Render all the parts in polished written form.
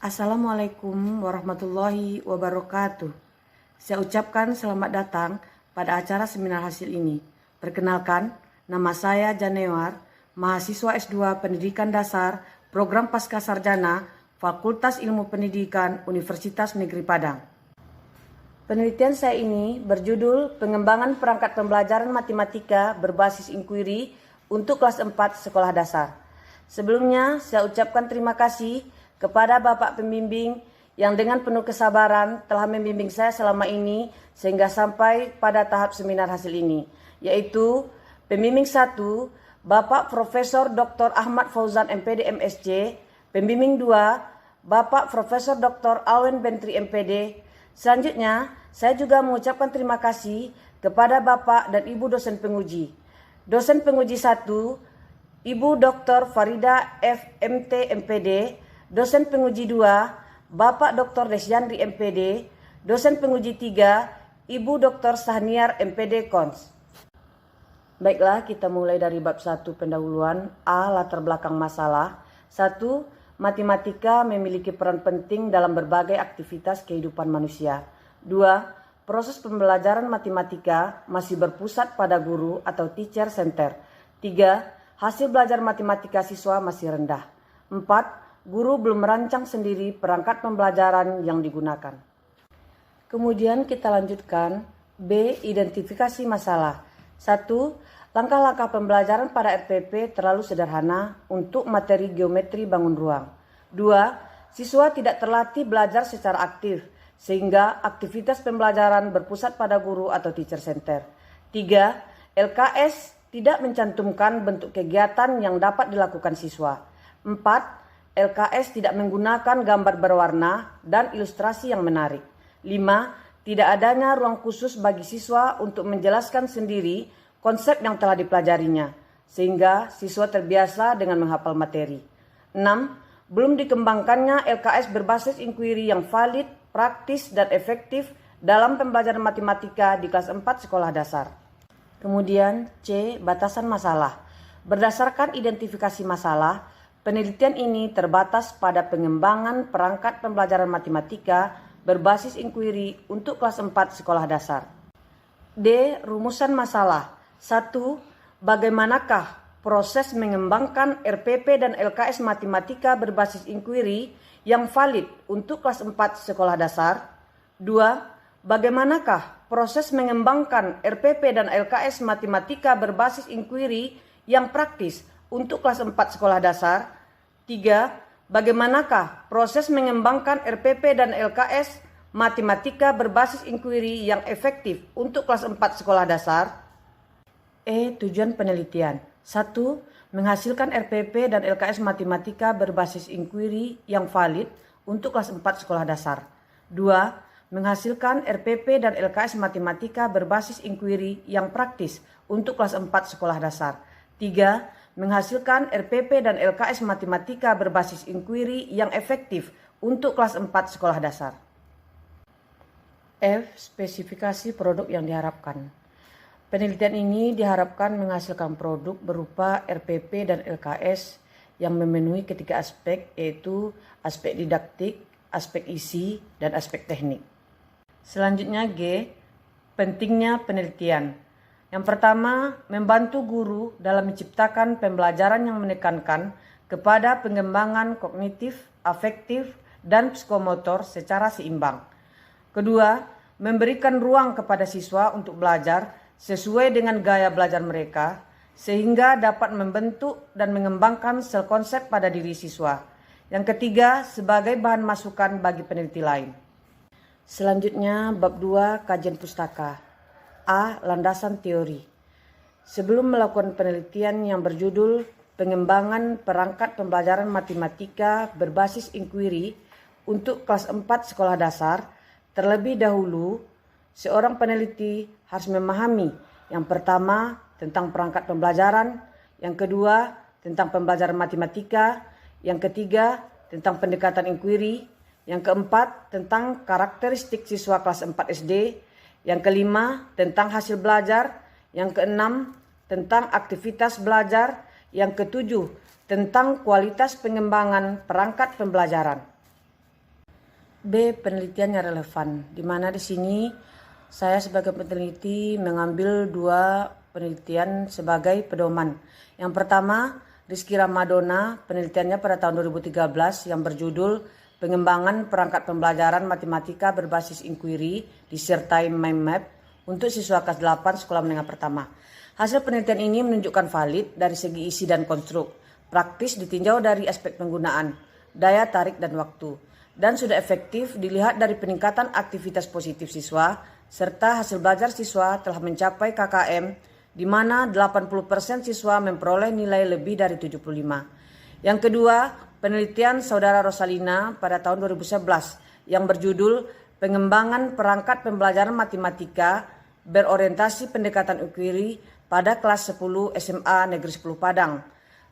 Assalamualaikum warahmatullahi wabarakatuh. Saya ucapkan selamat datang pada acara seminar hasil ini. Perkenalkan, nama saya Janewar, mahasiswa S2 Pendidikan Dasar, Program Pascasarjana, Fakultas Ilmu Pendidikan, Universitas Negeri Padang. Penelitian saya ini berjudul Pengembangan Perangkat Pembelajaran Matematika Berbasis Inquiry untuk kelas 4 Sekolah Dasar. Sebelumnya, saya ucapkan terima kasih kepada Bapak Pembimbing yang dengan penuh kesabaran telah membimbing saya selama ini sehingga sampai pada tahap seminar hasil ini, yaitu Pembimbing 1, Bapak Profesor Dr. Ahmad Fauzan MPD MSc, Pembimbing 2, Bapak Profesor Dr. Alwen Bentri MPD. Selanjutnya, saya juga mengucapkan terima kasih kepada Bapak dan Ibu dosen penguji. Dosen penguji 1, Ibu Dr. Farida FMT MPD, dosen penguji 2, Bapak Dr. Desyandri MPD, dosen penguji 3, Ibu Dr. Sahniar MPD Kons. Baiklah, kita mulai dari bab 1 pendahuluan. A. Latar belakang masalah. 1. Matematika memiliki peran penting dalam berbagai aktivitas kehidupan manusia. 2. Proses pembelajaran matematika masih berpusat pada guru atau teacher center. 3. Hasil belajar matematika siswa masih rendah. 4. Guru belum merancang sendiri perangkat pembelajaran yang digunakan. Kemudian kita lanjutkan. B. Identifikasi masalah. 1. Langkah-langkah pembelajaran pada RPP terlalu sederhana untuk materi geometri bangun ruang. 2. Siswa tidak terlatih belajar secara aktif sehingga aktivitas pembelajaran berpusat pada guru atau teacher center. 3. LKS tidak mencantumkan bentuk kegiatan yang dapat dilakukan siswa. 4. LKS tidak menggunakan gambar berwarna dan ilustrasi yang menarik. 5. Tidak adanya ruang khusus bagi siswa untuk menjelaskan sendiri konsep yang telah dipelajarinya, sehingga siswa terbiasa dengan menghafal materi. 6. Belum dikembangkannya LKS berbasis inquiry yang valid, praktis, dan efektif dalam pembelajaran matematika di kelas 4 sekolah dasar. Kemudian C. Batasan masalah. Berdasarkan identifikasi masalah, penelitian ini terbatas pada pengembangan perangkat pembelajaran matematika berbasis inquiry untuk kelas 4 sekolah dasar. D. Rumusan masalah. 1. Bagaimanakah proses mengembangkan RPP dan LKS matematika berbasis inquiry yang valid untuk kelas 4 sekolah dasar? 2. Bagaimanakah proses mengembangkan RPP dan LKS matematika berbasis inquiry yang praktis untuk kelas 4 sekolah dasar? 3. Bagaimanakah proses mengembangkan RPP dan LKS matematika berbasis inquiry yang efektif untuk kelas 4 sekolah dasar? E. Tujuan penelitian. 1. Menghasilkan RPP dan LKS matematika berbasis inquiry yang valid untuk kelas 4 sekolah dasar. 2. Menghasilkan RPP dan LKS matematika berbasis inquiry yang praktis untuk kelas 4 sekolah dasar. 3. Menghasilkan RPP dan LKS matematika berbasis inquiry yang efektif untuk kelas 4 sekolah dasar. F. Spesifikasi produk yang diharapkan. Penelitian ini diharapkan menghasilkan produk berupa RPP dan LKS yang memenuhi ketiga aspek, yaitu aspek didaktik, aspek isi, dan aspek teknik. Selanjutnya G. Pentingnya penelitian. Yang pertama, membantu guru dalam menciptakan pembelajaran yang menekankan kepada pengembangan kognitif, afektif, dan psikomotor secara seimbang. Kedua, memberikan ruang kepada siswa untuk belajar sesuai dengan gaya belajar mereka, sehingga dapat membentuk dan mengembangkan sel konsep pada diri siswa. Yang ketiga, sebagai bahan masukan bagi peneliti lain. Selanjutnya, bab 2, kajian pustaka. A. Landasan teori. Sebelum melakukan penelitian yang berjudul Pengembangan Perangkat Pembelajaran Matematika Berbasis Inquiry untuk kelas 4 sekolah dasar, terlebih dahulu seorang peneliti harus memahami yang pertama tentang perangkat pembelajaran, yang kedua tentang pembelajaran matematika, yang ketiga tentang pendekatan inquiry, yang keempat tentang karakteristik siswa kelas 4 SD, yang kelima tentang hasil belajar, yang keenam tentang aktivitas belajar, yang ketujuh tentang kualitas pengembangan perangkat pembelajaran. B. Penelitian yang relevan, di mana di sini saya sebagai peneliti mengambil 2 penelitian sebagai pedoman. Yang pertama, Rizky Ramadona, penelitiannya pada tahun 2013 yang berjudul Pengembangan Perangkat Pembelajaran Matematika Berbasis Inquiry disertai mind map untuk siswa kelas 8 sekolah menengah pertama. Hasil penelitian ini menunjukkan valid dari segi isi dan konstruk, praktis ditinjau dari aspek penggunaan, daya tarik dan waktu, dan sudah efektif dilihat dari peningkatan aktivitas positif siswa, serta hasil belajar siswa telah mencapai KKM, di mana 80% siswa memperoleh nilai lebih dari 75. Yang kedua, penelitian Saudara Rosalina pada tahun 2011 yang berjudul Pengembangan Perangkat Pembelajaran Matematika Berorientasi Pendekatan Inquiry pada kelas 10 SMA Negeri 10 Padang.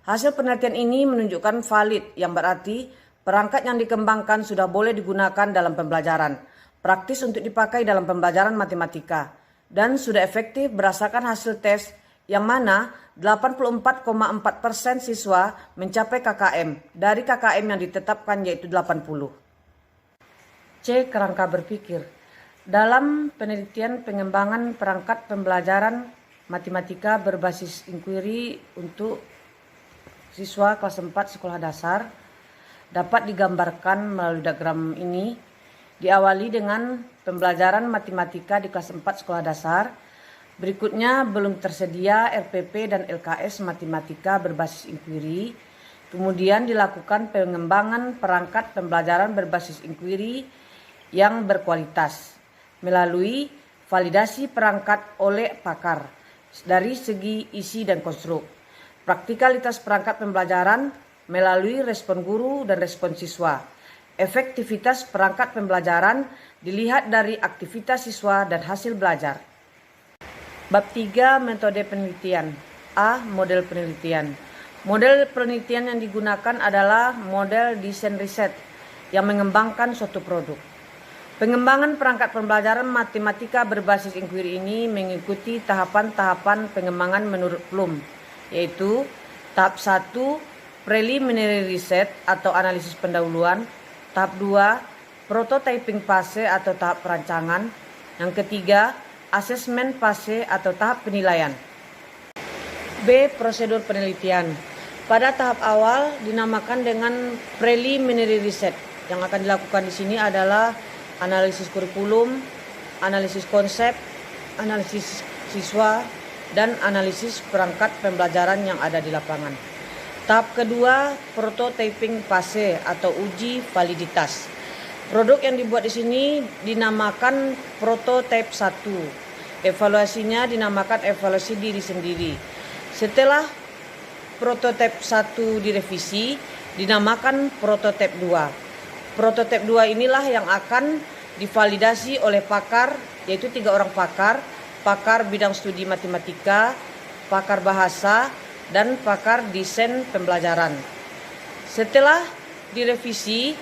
Hasil penelitian ini menunjukkan valid, yang berarti perangkat yang dikembangkan sudah boleh digunakan dalam pembelajaran, praktis untuk dipakai dalam pembelajaran matematika, dan sudah efektif berdasarkan hasil tes yang mana 84,4% siswa mencapai KKM dari KKM yang ditetapkan yaitu 80. C. Kerangka berpikir. Dalam penelitian pengembangan perangkat pembelajaran matematika berbasis inquiry untuk siswa kelas 4 sekolah dasar dapat digambarkan melalui diagram ini. Diawali dengan pembelajaran matematika di kelas 4 sekolah dasar. Berikutnya belum tersedia RPP dan LKS matematika berbasis inquiry. Kemudian dilakukan pengembangan perangkat pembelajaran berbasis inquiry yang berkualitas melalui validasi perangkat oleh pakar dari segi isi dan konstruk. Praktikalitas perangkat pembelajaran melalui respon guru dan respon siswa. Efektivitas perangkat pembelajaran dilihat dari aktivitas siswa dan hasil belajar. Bab 3. Metode penelitian. A. Model penelitian. Model penelitian yang digunakan adalah model desain riset yang mengembangkan suatu produk. Pengembangan perangkat pembelajaran matematika berbasis inquiry ini mengikuti tahapan-tahapan pengembangan menurut Bloom, yaitu tahap 1 preliminary research atau analisis pendahuluan, tahap 2 prototyping fase atau tahap perancangan, yang ketiga asesmen fase atau tahap penilaian. B. Prosedur penelitian. Pada tahap awal dinamakan dengan preliminary research. Yang akan dilakukan di sini adalah analisis kurikulum, analisis konsep, analisis siswa, dan analisis perangkat pembelajaran yang ada di lapangan. Tahap kedua, prototyping fase atau uji validitas. Produk yang dibuat di sini dinamakan prototype 1. Evaluasinya dinamakan evaluasi diri sendiri. Setelah prototype 1 direvisi, dinamakan prototype 2. Prototype 2 inilah yang akan divalidasi oleh pakar, yaitu 3 orang pakar, pakar bidang studi matematika, pakar bahasa, dan pakar desain pembelajaran. Setelah direvisi,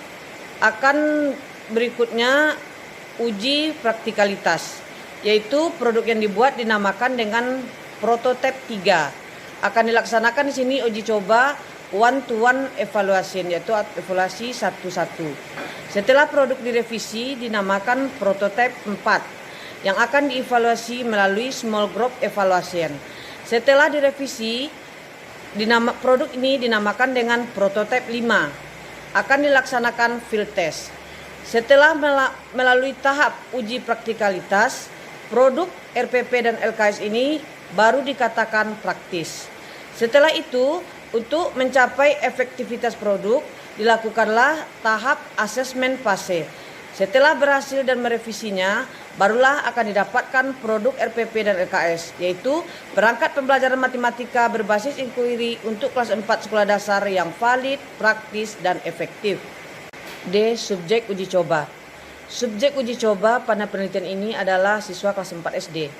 akan berikutnya uji praktikalitas, yaitu produk yang dibuat dinamakan dengan prototype 3. Akan dilaksanakan di sini uji coba one to one evaluation, yaitu evaluasi 1-1. Setelah produk direvisi dinamakan prototype 4 yang akan dievaluasi melalui small group evaluation. Setelah direvisi, produk ini dinamakan dengan prototype 5. Akan dilaksanakan field test. Setelah melalui tahap uji praktikalitas, produk RPP dan LKS ini baru dikatakan praktis. Setelah itu, untuk mencapai efektivitas produk, dilakukanlah tahap asesmen fase. Setelah berhasil dan merevisinya, barulah akan didapatkan produk RPP dan LKS, yaitu perangkat pembelajaran matematika berbasis inquiry untuk kelas 4 sekolah dasar yang valid, praktis, dan efektif. D. Subjek uji coba. Subjek uji coba pada penelitian ini adalah siswa kelas 4 SD.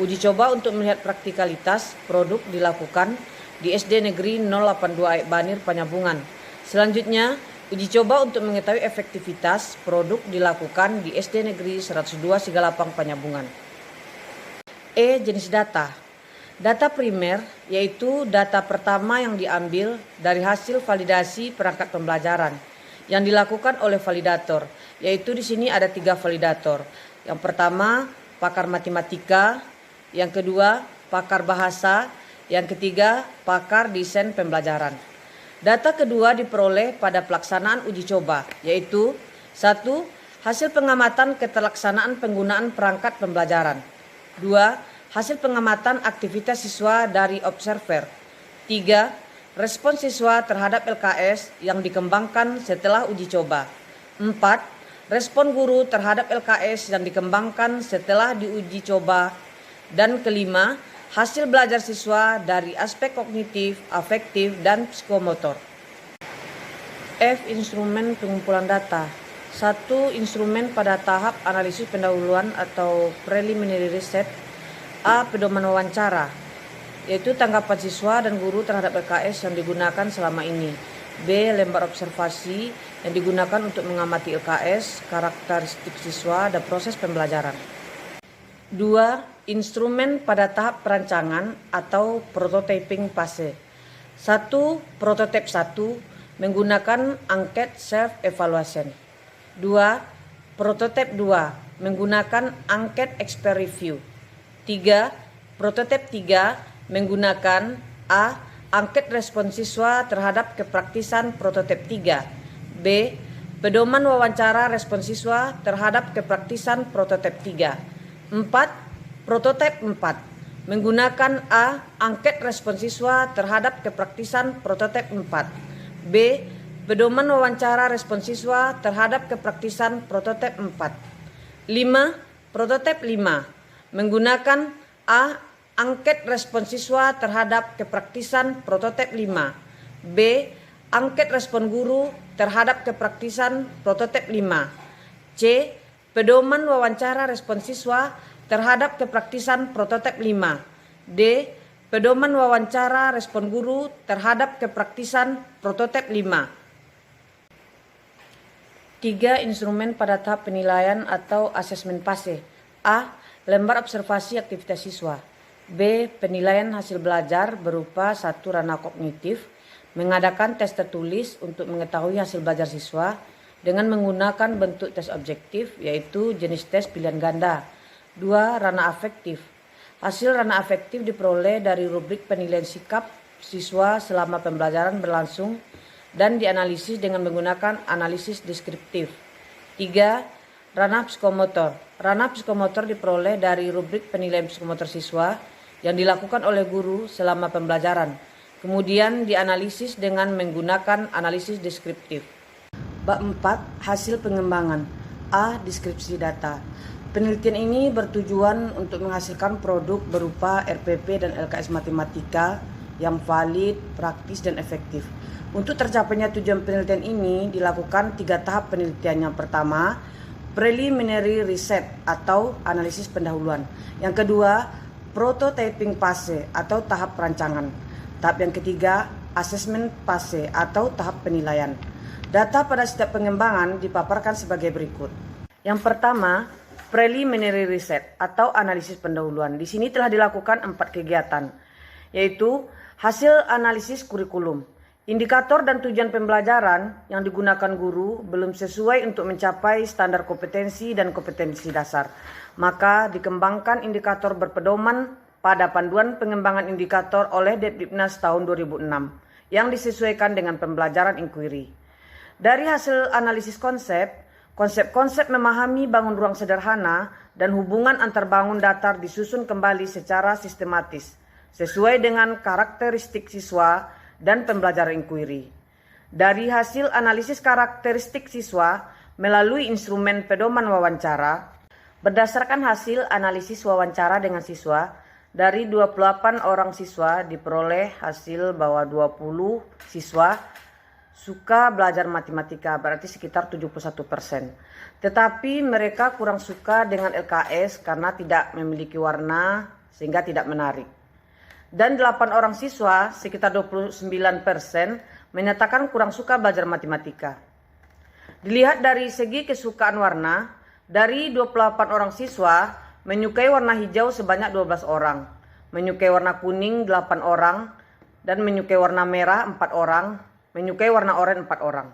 Uji coba untuk melihat praktikalitas produk dilakukan di SD Negeri 082 Aik Banir, Panyabungan. Selanjutnya, uji coba untuk mengetahui efektivitas produk dilakukan di SD Negeri 102 Sigalapang, Panyabungan. E. Jenis data. Data primer yaitu data pertama yang diambil dari hasil validasi perangkat pembelajaran, yang dilakukan oleh validator, yaitu di sini ada 3 validator. Yang pertama, pakar matematika, yang kedua, pakar bahasa, yang ketiga, pakar desain pembelajaran. Data kedua diperoleh pada pelaksanaan uji coba, yaitu 1. Hasil pengamatan keterlaksanaan penggunaan perangkat pembelajaran. 2. Hasil pengamatan aktivitas siswa dari observer. 3. Respons siswa terhadap LKS yang dikembangkan setelah uji coba. 4. Respon guru terhadap LKS yang dikembangkan setelah diuji coba. Dan kelima, hasil belajar siswa dari aspek kognitif, afektif, dan psikomotor. F. Instrumen pengumpulan data. 1. Instrumen pada tahap analisis pendahuluan atau preliminary research. A. Pedoman wawancara, yaitu tanggapan siswa dan guru terhadap LKS yang digunakan selama ini. B. Lembar observasi yang digunakan untuk mengamati LKS, karakteristik siswa, dan proses pembelajaran. 2. Instrumen pada tahap perancangan atau prototyping fase. 1. Prototype 1 menggunakan angket self-evaluation. 2. Prototype 2 menggunakan angket expert review. 3. Prototype 3 menggunakan A. Angket respons siswa terhadap kepraktisan prototipe 3. B. Pedoman wawancara respons siswa terhadap kepraktisan prototipe 3. 4. Prototipe 4 menggunakan A. Angket respons siswa terhadap kepraktisan prototipe 4. B. Pedoman wawancara respons siswa terhadap kepraktisan prototipe 4. 5. Prototipe 5 menggunakan A. Angket respons siswa terhadap kepraktisan prototipe 5. B. Angket respon guru terhadap kepraktisan prototipe 5. C. Pedoman wawancara respons siswa terhadap kepraktisan prototipe 5. D. Pedoman wawancara respon guru terhadap kepraktisan prototipe 5. 3. Instrumen pada tahap penilaian atau asesmen fase. A. Lembar observasi aktivitas siswa. B. Penilaian hasil belajar berupa 1. Ranah kognitif, mengadakan tes tertulis untuk mengetahui hasil belajar siswa dengan menggunakan bentuk tes objektif, yaitu jenis tes pilihan ganda. 2. Ranah afektif. Hasil ranah afektif diperoleh dari rubrik penilaian sikap siswa selama pembelajaran berlangsung dan dianalisis dengan menggunakan analisis deskriptif. 3. Ranah psikomotor. Ranah psikomotor diperoleh dari rubrik penilaian psikomotor siswa yang dilakukan oleh guru selama pembelajaran, kemudian dianalisis dengan menggunakan analisis deskriptif. Bab 4. Hasil pengembangan. A. Deskripsi data. Penelitian ini bertujuan untuk menghasilkan produk berupa RPP dan LKS matematika yang valid, praktis, dan efektif. Untuk tercapainya tujuan penelitian ini dilakukan 3 tahap penelitian. Yang pertama, preliminary research atau analisis pendahuluan. Yang kedua, prototyping fase atau tahap perancangan. Tahap yang ketiga, assessment fase atau tahap penilaian. Data pada setiap pengembangan dipaparkan sebagai berikut. Yang pertama, preliminary research atau analisis pendahuluan. Di sini telah dilakukan 4 kegiatan, yaitu hasil analisis kurikulum. Indikator dan tujuan pembelajaran yang digunakan guru belum sesuai untuk mencapai standar kompetensi dan kompetensi dasar. Maka dikembangkan indikator berpedoman pada panduan pengembangan indikator oleh Depdiknas tahun 2006 yang disesuaikan dengan pembelajaran inquiry. Dari hasil analisis konsep memahami bangun ruang sederhana dan hubungan antar bangun datar disusun kembali secara sistematis sesuai dengan karakteristik siswa dan pembelajaran inquiry. Dari hasil analisis karakteristik siswa melalui instrumen pedoman wawancara, berdasarkan hasil analisis wawancara dengan siswa, dari 28 orang siswa diperoleh hasil bahwa 20 siswa suka belajar matematika, berarti sekitar 71%. Tetapi mereka kurang suka dengan LKS karena tidak memiliki warna sehingga tidak menarik. Dan 8 orang siswa, sekitar 29%, menyatakan kurang suka belajar matematika. Dilihat dari segi kesukaan warna, dari 28 orang siswa, menyukai warna hijau sebanyak 12 orang, menyukai warna kuning 8 orang, dan menyukai warna merah 4 orang, menyukai warna oranye 4 orang.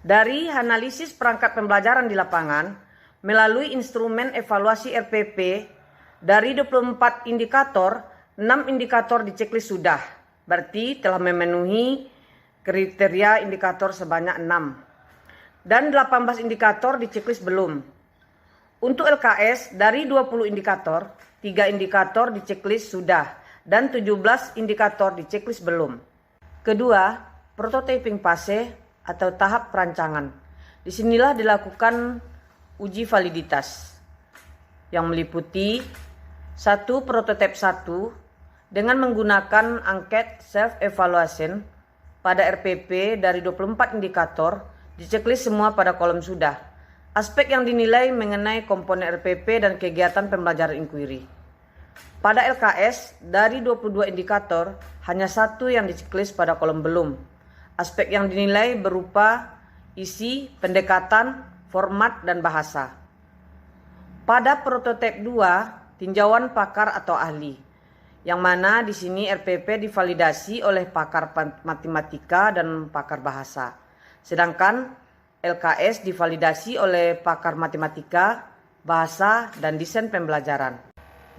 Dari analisis perangkat pembelajaran di lapangan, melalui instrumen evaluasi RPP, dari 24 indikator, 6 indikator di checklist sudah, berarti telah memenuhi kriteria indikator sebanyak 6. Dan 18 indikator di checklist belum. Untuk LKS, dari 20 indikator, 3 indikator di checklist sudah, dan 17 indikator di checklist belum. Kedua, prototyping fase atau tahap perancangan. Disinilah dilakukan uji validitas yang meliputi 1. Prototipe 1 dengan menggunakan angket self-evaluation pada RPP dari 24 indikator, di checklist semua pada kolom sudah. Aspek yang dinilai mengenai komponen RPP dan kegiatan pembelajaran inquiry. Pada LKS, dari 22 indikator, hanya 1 yang di checklist pada kolom belum. Aspek yang dinilai berupa isi, pendekatan, format, dan bahasa. Pada prototipe 2, tinjauan pakar atau ahli, yang mana di sini RPP divalidasi oleh pakar matematika dan pakar bahasa. Sedangkan LKS divalidasi oleh pakar matematika, bahasa, dan desain pembelajaran.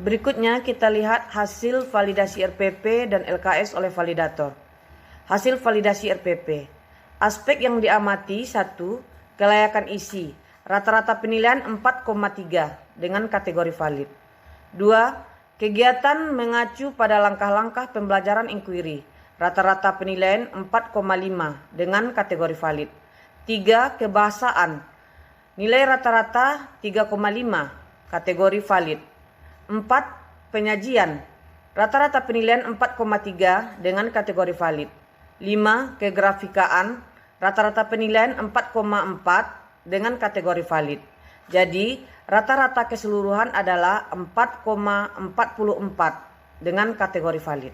Berikutnya kita lihat hasil validasi RPP dan LKS oleh validator. Hasil validasi RPP. Aspek yang diamati 1. Kelayakan isi. Rata-rata penilaian 4,3 dengan kategori valid. 2. Kegiatan mengacu pada langkah-langkah pembelajaran inquiry. Rata-rata penilaian 4,5 dengan kategori valid. 3. Kebahasaan. Nilai rata-rata 3,5 kategori valid. 4. Penyajian. Rata-rata penilaian 4,3 dengan kategori valid. 5. Kegrafikaan. Rata-rata penilaian 4,4 dengan kategori valid. Jadi, rata-rata keseluruhan adalah 4,44 dengan kategori valid.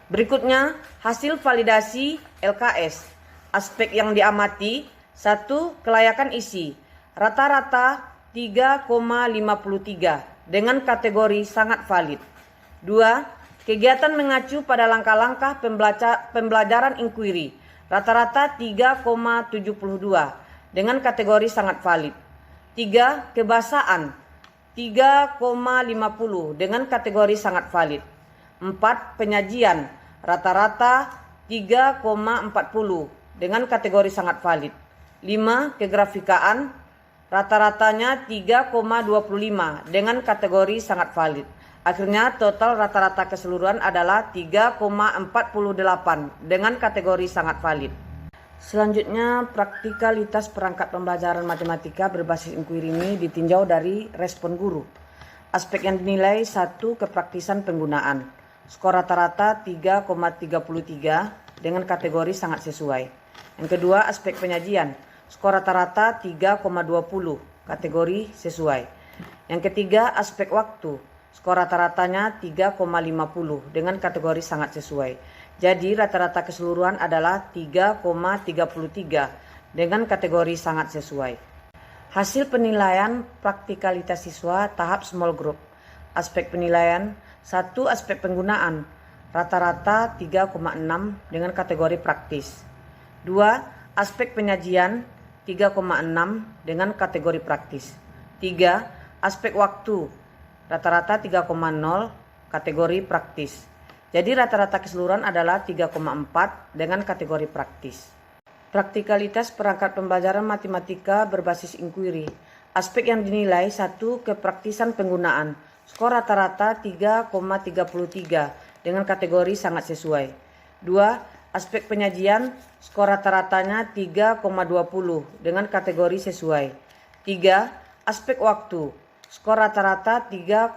Berikutnya, hasil validasi LKS. Aspek yang diamati 1. Kelayakan isi. Rata-rata 3,53 dengan kategori sangat valid. 2. Kegiatan mengacu pada langkah-langkah pembelajaran inquiry. Rata-rata 3,72 dengan kategori sangat valid. 3. Kebahasaan 3,50 dengan kategori sangat valid. 4. Penyajian rata-rata 3,40 dengan kategori sangat valid. 5. Kegrafikaan rata-ratanya 3,25 dengan kategori sangat valid. Akhirnya total rata-rata keseluruhan adalah 3,48 dengan kategori sangat valid. Selanjutnya, praktikalitas perangkat pembelajaran matematika berbasis inquiry ini ditinjau dari respon guru. Aspek yang dinilai 1. Kepraktisan penggunaan. Skor rata-rata 3,33 dengan kategori sangat sesuai. Yang kedua, aspek penyajian. Skor rata-rata 3,20 kategori sesuai. Yang ketiga, aspek waktu. Skor rata-ratanya 3,50 dengan kategori sangat sesuai. Jadi rata-rata keseluruhan adalah 3,33 dengan kategori sangat sesuai. Hasil penilaian praktikalitas siswa tahap small group. Aspek penilaian 1. Aspek penggunaan rata-rata 3,6 dengan kategori praktis. 2. Aspek penyajian 3,6 dengan kategori praktis. 3. Aspek waktu rata-rata 3,0 kategori praktis. Jadi rata-rata keseluruhan adalah 3,4 dengan kategori praktis. Praktikalitas perangkat pembelajaran matematika berbasis inquiry. Aspek yang dinilai 1. Kepraktisan penggunaan. Skor rata-rata 3,33 dengan kategori sangat sesuai. 2. Aspek penyajian. Skor rata-ratanya 3,20 dengan kategori sesuai. 3. Aspek waktu. Skor rata-rata 3,50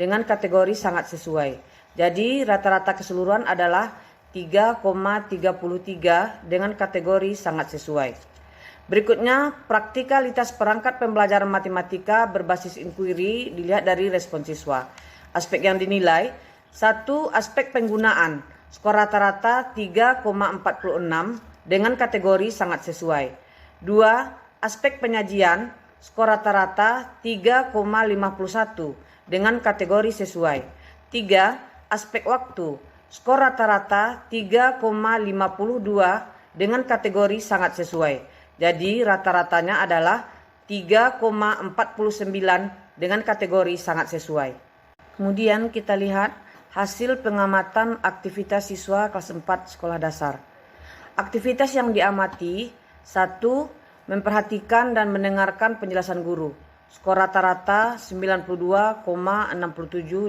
dengan kategori sangat sesuai. Jadi rata-rata keseluruhan adalah 3,33 dengan kategori sangat sesuai. Berikutnya, praktikalitas perangkat pembelajaran matematika berbasis inquiry dilihat dari respon siswa. Aspek yang dinilai 1. Aspek penggunaan. Skor rata-rata 3,46 dengan kategori sangat sesuai. 2. Aspek penyajian. Skor rata-rata 3,51 dengan kategori sesuai. 3. Aspek waktu. Skor rata-rata 3,52 dengan kategori sangat sesuai. Jadi rata-ratanya adalah 3,49 dengan kategori sangat sesuai. Kemudian kita lihat hasil pengamatan aktivitas siswa kelas 4 sekolah dasar. Aktivitas yang diamati: 1. Memperhatikan dan mendengarkan penjelasan guru. Skor rata-rata 92,67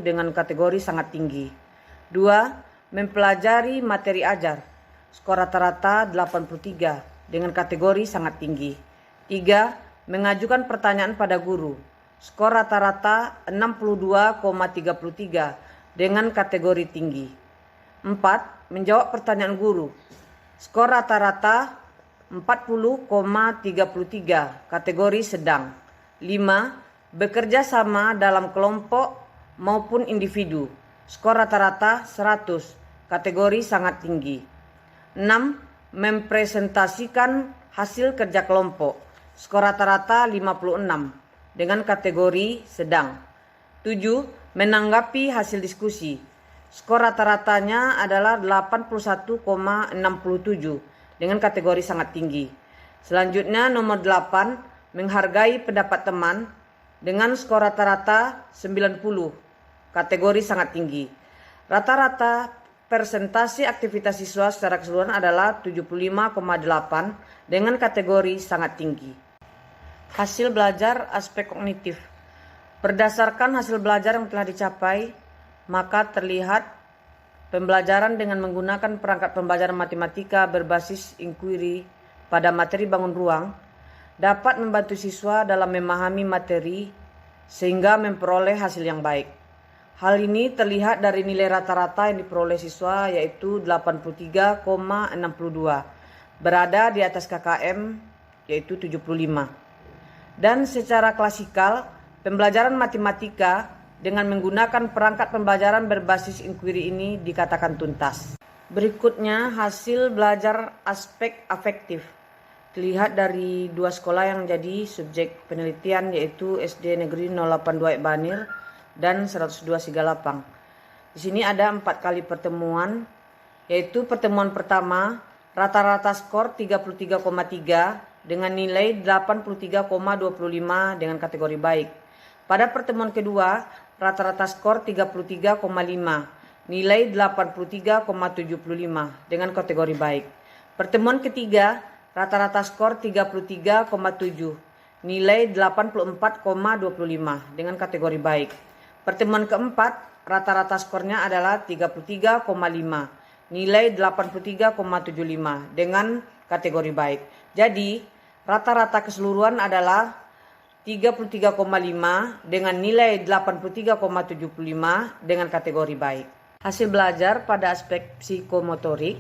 dengan kategori sangat tinggi. 2. Mempelajari materi ajar. Skor rata-rata 83 dengan kategori sangat tinggi. 3. Mengajukan pertanyaan pada guru. Skor rata-rata 62,33 dengan kategori tinggi. 4. Menjawab pertanyaan guru. Skor rata-rata 40,33 kategori sedang. 5. Bekerja sama dalam kelompok maupun individu. Skor rata-rata 100 kategori sangat tinggi. 6. Mempresentasikan hasil kerja kelompok. Skor rata-rata 56 dengan kategori sedang. 7. Menanggapi hasil diskusi. Skor rata-ratanya adalah 81,67 dengan kategori sangat tinggi. Selanjutnya nomor 8, menghargai pendapat teman dengan skor rata-rata 90, kategori sangat tinggi. Rata-rata persentase aktivitas siswa secara keseluruhan adalah 75,8 dengan kategori sangat tinggi. Hasil belajar aspek kognitif. Berdasarkan hasil belajar yang telah dicapai, maka terlihat pembelajaran dengan menggunakan perangkat pembelajaran matematika berbasis inquiry pada materi bangun ruang dapat membantu siswa dalam memahami materi sehingga memperoleh hasil yang baik. Hal ini terlihat dari nilai rata-rata yang diperoleh siswa yaitu 83,62, berada di atas KKM yaitu 75. Dan secara klasikal, pembelajaran matematika dengan menggunakan perangkat pembelajaran berbasis inquiry ini dikatakan tuntas. Berikutnya hasil belajar aspek afektif. Terlihat dari dua sekolah yang jadi subjek penelitian yaitu SD Negeri 082 Banir dan 102 Sigalapang. Di sini ada 4 kali pertemuan, yaitu pertemuan pertama rata-rata skor 33,3 dengan nilai 83,25 dengan kategori baik. Pada pertemuan kedua, rata-rata skor 33,5, nilai 83,75 dengan kategori baik. Pertemuan ketiga, rata-rata skor 33,7, nilai 84,25 dengan kategori baik. Pertemuan keempat, rata-rata skornya adalah 33,5, nilai 83,75 dengan kategori baik. Jadi, rata-rata keseluruhan adalah 33,5 dengan nilai 83,75 dengan kategori baik. Hasil belajar pada aspek psikomotorik.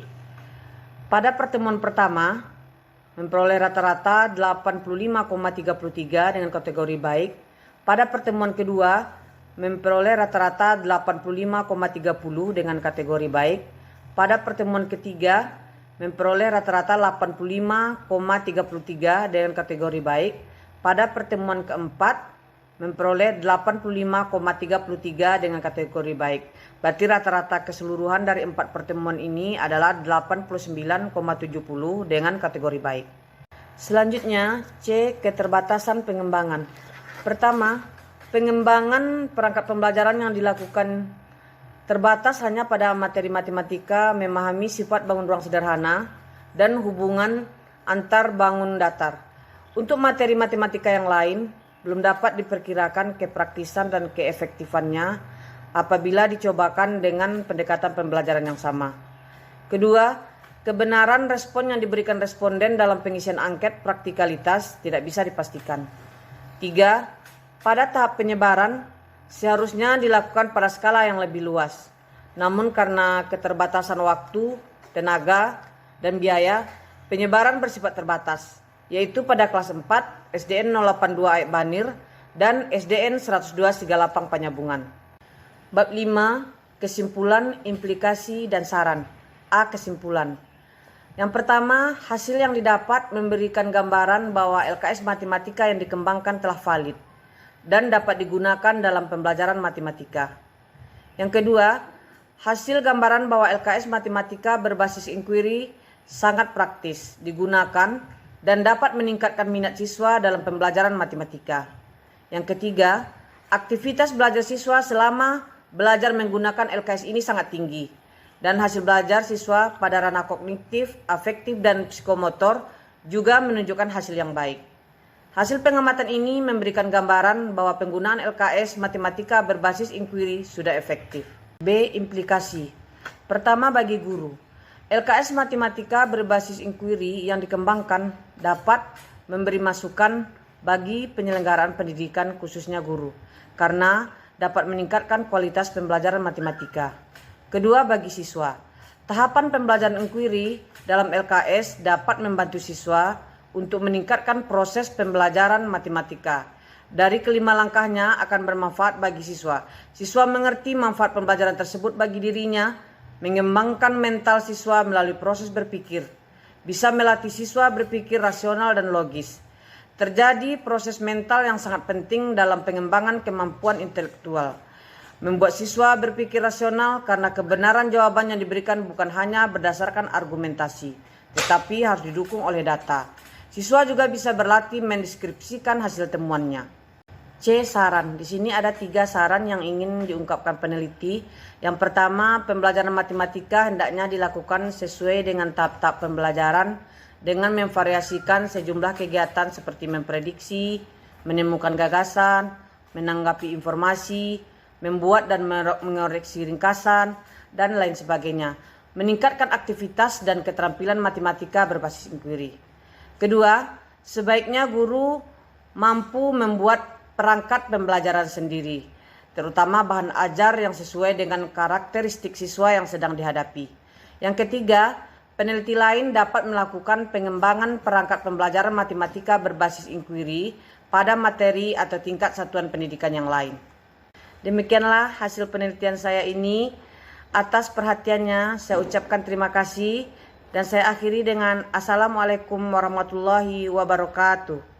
Pada pertemuan pertama, memperoleh rata-rata 85,33 dengan kategori baik. Pada pertemuan kedua, memperoleh rata-rata 85,30 dengan kategori baik. Pada pertemuan ketiga, memperoleh rata-rata 85,33 dengan kategori baik. Pada pertemuan keempat, memperoleh 85,33 dengan kategori baik. Berarti rata-rata keseluruhan dari 4 pertemuan ini adalah 89,70 dengan kategori baik. Selanjutnya, C. Keterbatasan pengembangan. Pertama, pengembangan perangkat pembelajaran yang dilakukan terbatas hanya pada materi matematika, memahami sifat bangun ruang sederhana, dan hubungan antar bangun datar. Untuk materi matematika yang lain, belum dapat diperkirakan kepraktisan dan keefektifannya apabila dicobakan dengan pendekatan pembelajaran yang sama. Kedua, kebenaran respon yang diberikan responden dalam pengisian angket praktikalitas tidak bisa dipastikan. 3. Pada tahap penyebaran, seharusnya dilakukan pada skala yang lebih luas. Namun karena keterbatasan waktu, tenaga, dan biaya, penyebaran bersifat terbatas, yaitu pada kelas 4 SDN 082 Banir dan SDN 102 Sigalapang Panyabungan. Bab 5, kesimpulan, implikasi, dan saran. A. Kesimpulan. Yang pertama, hasil yang didapat memberikan gambaran bahwa LKS matematika yang dikembangkan telah valid dan dapat digunakan dalam pembelajaran matematika. Yang kedua, hasil gambaran bahwa LKS matematika berbasis inquiry sangat praktis, digunakan, dan dapat meningkatkan minat siswa dalam pembelajaran matematika. Yang ketiga, aktivitas belajar siswa selama belajar menggunakan LKS ini sangat tinggi, dan hasil belajar siswa pada ranah kognitif, afektif, dan psikomotor juga menunjukkan hasil yang baik. Hasil pengamatan ini memberikan gambaran bahwa penggunaan LKS matematika berbasis inquiry sudah efektif. B. Implikasi. Pertama, bagi guru, LKS matematika berbasis inquiry yang dikembangkan dapat memberi masukan bagi penyelenggaraan pendidikan khususnya guru, karena dapat meningkatkan kualitas pembelajaran matematika. Kedua, bagi siswa, tahapan pembelajaran inquiry dalam LKS dapat membantu siswa untuk meningkatkan proses pembelajaran matematika. Dari kelima langkahnya akan bermanfaat bagi siswa. Siswa mengerti manfaat pembelajaran tersebut bagi dirinya, mengembangkan mental siswa melalui proses berpikir, bisa melatih siswa berpikir rasional dan logis. Terjadi proses mental yang sangat penting dalam pengembangan kemampuan intelektual. Membuat siswa berpikir rasional karena kebenaran jawaban yang diberikan bukan hanya berdasarkan argumentasi, tetapi harus didukung oleh data. Siswa juga bisa berlatih mendeskripsikan hasil temuannya. C. Saran. Di sini ada 3 saran yang ingin diungkapkan peneliti. Yang pertama, pembelajaran matematika hendaknya dilakukan sesuai dengan tahap-tahap pembelajaran dengan memvariasikan sejumlah kegiatan seperti memprediksi, menemukan gagasan, menanggapi informasi, membuat dan mengoreksi ringkasan, dan lain sebagainya. Meningkatkan aktivitas dan keterampilan matematika berbasis inquiry. Kedua, sebaiknya guru mampu membuat perangkat pembelajaran sendiri, terutama bahan ajar yang sesuai dengan karakteristik siswa yang sedang dihadapi. Yang ketiga, peneliti lain dapat melakukan pengembangan perangkat pembelajaran matematika berbasis inquiry pada materi atau tingkat satuan pendidikan yang lain. Demikianlah hasil penelitian saya ini. Atas perhatiannya saya ucapkan terima kasih. Dan saya akhiri dengan Assalamualaikum warahmatullahi wabarakatuh.